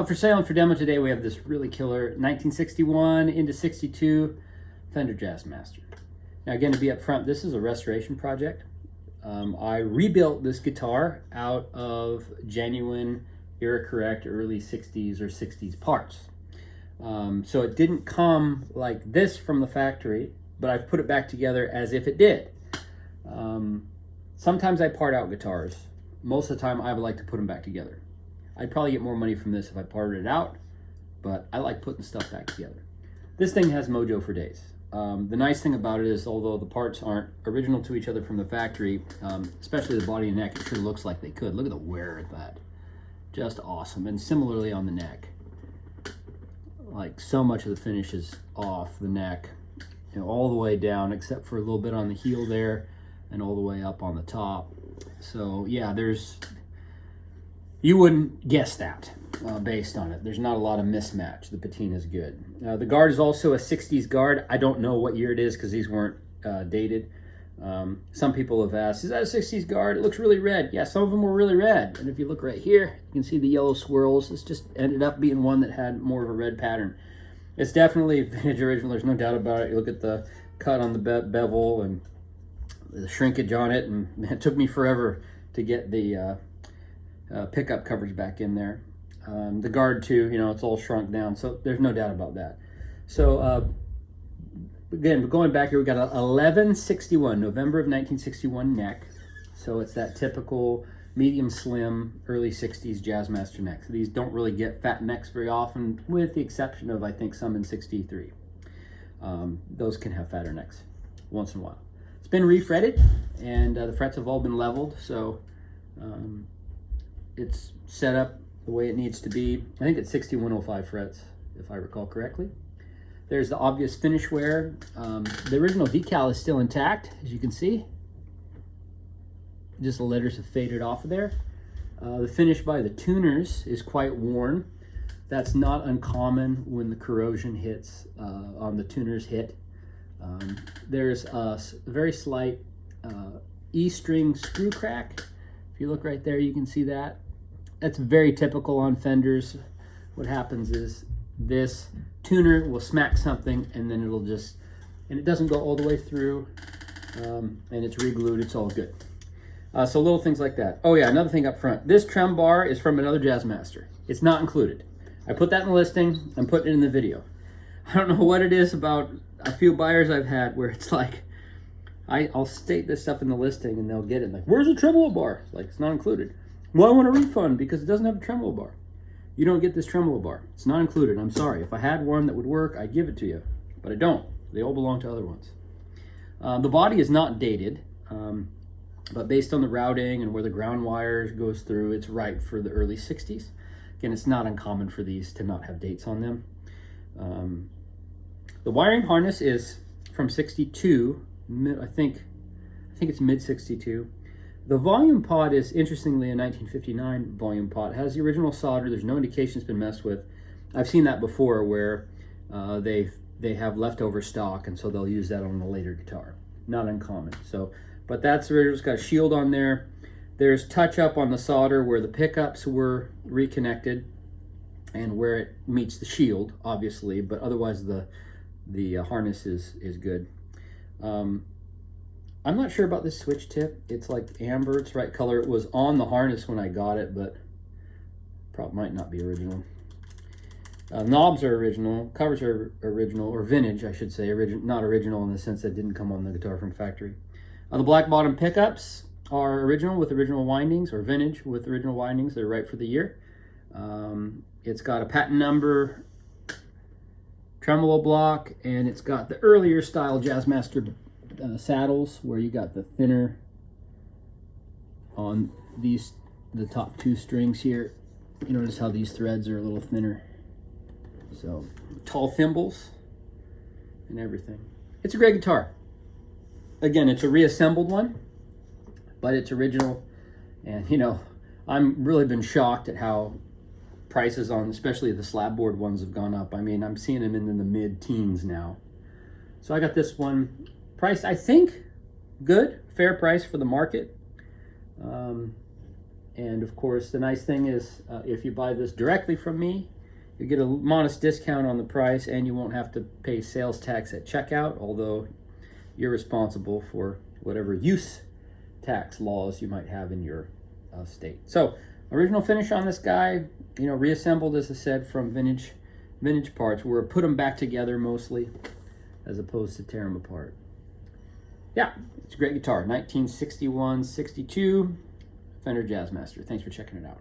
For sale and for demo today, we have this really killer 1961 into 62 Fender Jazzmaster. Now again, to be upfront, this is a restoration project. I rebuilt this guitar out of genuine, era correct, early 60s or 60s parts. So it didn't come like this from the factory, but I've put it back together as if it did. Sometimes I part out guitars. Most of the time I would like to put them back together. I'd probably get more money from this if I parted it out, but I like putting stuff back together. This thing has mojo for days. The nice thing about it is, although the parts aren't original to each other from the factory, especially the body and neck, it sure looks like they could. Look at the wear of that. Just awesome. And similarly on the neck. Like, so much of the finish is off the neck, you know, all the way down, except for a little bit on the heel there, and all the way up on the top. So yeah, you wouldn't guess that based on it. There's not a lot of mismatch. The patina is good. The guard is also a 60s guard. I don't know what year it is because these weren't dated. Some people have asked, is that a 60s guard? It looks really red. Yeah, some of them were really red. And if you look right here, you can see the yellow swirls. This just ended up being one that had more of a red pattern. It's definitely vintage original. There's no doubt about it. You look at the cut on the bevel and the shrinkage on it, and it took me forever to get the pickup coverage back in there. The guard too, you know, it's all shrunk down, so there's no doubt about that. So again, going back here, we got a 1161, November of 1961 neck. So it's that typical medium slim early 60s Jazzmaster neck. So these don't really get fat necks very often, with the exception of, I think, some in 63. Those can have fatter necks once in a while. It's been refretted, and the frets have all been leveled, so it's set up the way it needs to be. I think it's 6105 frets, if I recall correctly. There's the obvious finish wear. The original decal is still intact, as you can see. Just the letters have faded off of there. The finish by the tuners is quite worn. That's not uncommon when the corrosion hits on the tuners hit. There's a very slight E-string screw crack. If you look right there, you can see that. That's very typical on Fenders. What happens is this tuner will smack something, and then it'll just, and it doesn't go all the way through, and it's re-glued. It's all good. So little things like that. Oh yeah, another thing up front. This trem bar is from another Jazzmaster. It's not included. I put that in the listing. I'm putting it in the video. I don't know what it is about a few buyers I've had where it's like, I'll state this stuff in the listing and they'll get it. Like, where's the tremolo bar? It's like, it's not included. Well, I want a refund because it doesn't have a tremolo bar. You don't get this tremolo bar. It's not included. I'm sorry. If I had one that would work, I'd give it to you. But I don't. They all belong to other ones. The body is not dated, but based on the routing and where the ground wire goes through, it's right for the early 60s. Again, it's not uncommon for these to not have dates on them. The wiring harness is from 62, I think it's mid 62. The volume pot is, interestingly, a 1959 volume pot. It has the original solder. There's no indication it's been messed with. I've seen that before where they have leftover stock, and so they'll use that on a later guitar. Not uncommon. So, but that's original. It's got a shield on there. There's touch up on the solder where the pickups were reconnected and where it meets the shield, obviously, but otherwise the harness is good. I'm not sure about this switch tip. It's like amber, it's the right color. It was on the harness when I got it, but probably might not be original. Knobs are original, covers are original, or vintage, I should say. Not original in the sense that it didn't come on the guitar from factory. The black bottom pickups are original with original windings, or vintage with original windings. They're right for the year. It's got a patent number, tremolo block, and it's got the earlier style Jazzmaster saddles where you got the thinner on the top two strings here. You notice how these threads are a little thinner. So tall thimbles and everything. It's a great guitar. Again, it's a reassembled one, but it's original. And you know, I'm really been shocked at how prices on especially the slab board ones have gone up. I mean, I'm seeing them in the mid-teens now. So I got this one priced, I think, good, fair price for the market. And of course, the nice thing is if you buy this directly from me, You get a modest discount on the price, and you won't have to pay sales tax at checkout, although you're responsible for whatever use tax laws you might have in your state. So, original finish on this guy, you know, reassembled, as I said, from vintage parts. We're put them back together mostly, as opposed to tear them apart. Yeah, it's a great guitar. 1961-62 Fender Jazzmaster. Thanks for checking it out.